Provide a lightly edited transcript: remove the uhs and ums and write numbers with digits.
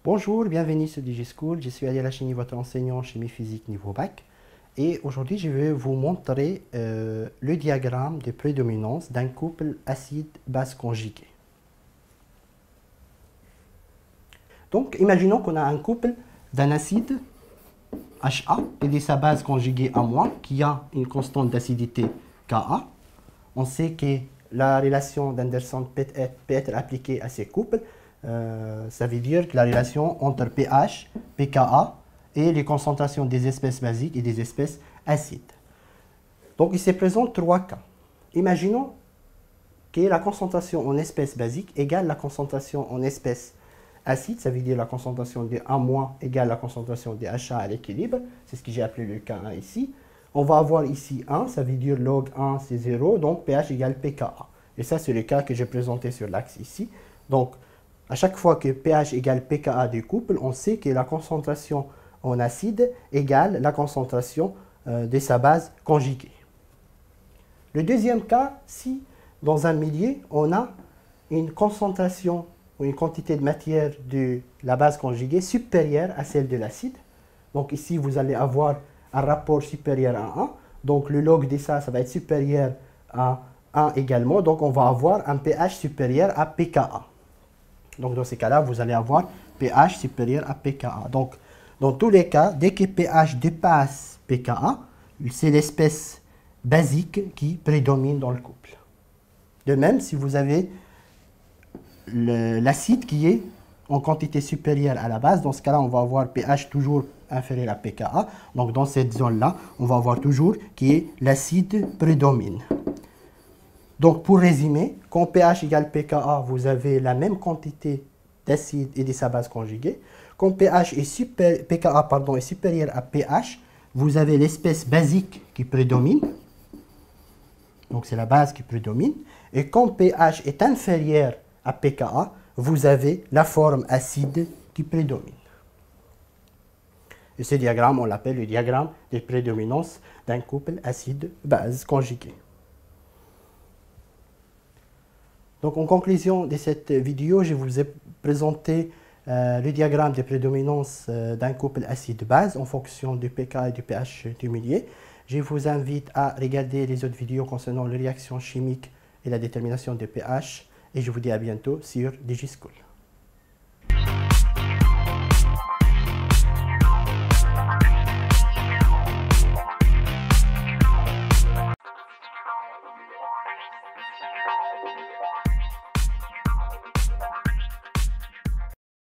Bonjour, bienvenue sur DigiSchool, je suis Ali Lachini, votre enseignant chimie physique niveau bac. Et aujourd'hui, je vais vous montrer le diagramme de prédominance d'un couple acide-base conjugué. Donc, imaginons qu'on a un couple d'un acide HA et de sa base conjuguée A- qui a une constante d'acidité Ka. On sait que la relation d'Anderson peut être appliquée à ces couples. Ça veut dire que la relation entre pH, pKa et les concentrations des espèces basiques et des espèces acides. Donc, il se présente trois cas. Imaginons que la concentration en espèces basiques égale la concentration en espèces acides, ça veut dire la concentration de A- égale la concentration de HA à l'équilibre. C'est ce que j'ai appelé le cas 1 ici. On va avoir ici 1, ça veut dire log 1 c'est 0, donc pH égale pKa. Et ça, c'est le cas que j'ai présenté sur l'axe ici. Donc, à chaque fois que pH égale pKa du couple, on sait que la concentration en acide égale la concentration de sa base conjuguée. Le deuxième cas, si dans un milieu, on a une concentration ou une quantité de matière de la base conjuguée supérieure à celle de l'acide. Donc ici, vous allez avoir un rapport supérieur à 1. Donc le log de ça, ça va être supérieur à 1 également. Donc on va avoir un pH supérieur à pKa. Donc dans ces cas-là, vous allez avoir pH supérieur à pKa. Donc dans tous les cas, dès que pH dépasse pKa, c'est l'espèce basique qui prédomine dans le couple. De même, si vous avez l'acide qui est en quantité supérieure à la base, dans ce cas-là, on va avoir pH toujours inférieur à pKa. Donc dans cette zone-là, on va avoir toujours que l'acide prédomine. Donc pour résumer, quand pH égale pKa, vous avez la même quantité d'acide et de sa base conjuguée. Quand pKa est supérieur à pH, vous avez l'espèce basique qui prédomine. Donc c'est la base qui prédomine. Et quand pH est inférieur à pKa, vous avez la forme acide qui prédomine. Et ce diagramme, on l'appelle le diagramme de prédominance d'un couple acide-base conjugué. Donc en conclusion de cette vidéo, je vous ai présenté le diagramme de prédominance d'un couple acide-base en fonction du pK et du pH du milieu. Je vous invite à regarder les autres vidéos concernant les réactions chimiques et la détermination du pH. Et je vous dis à bientôt sur DigiSchool.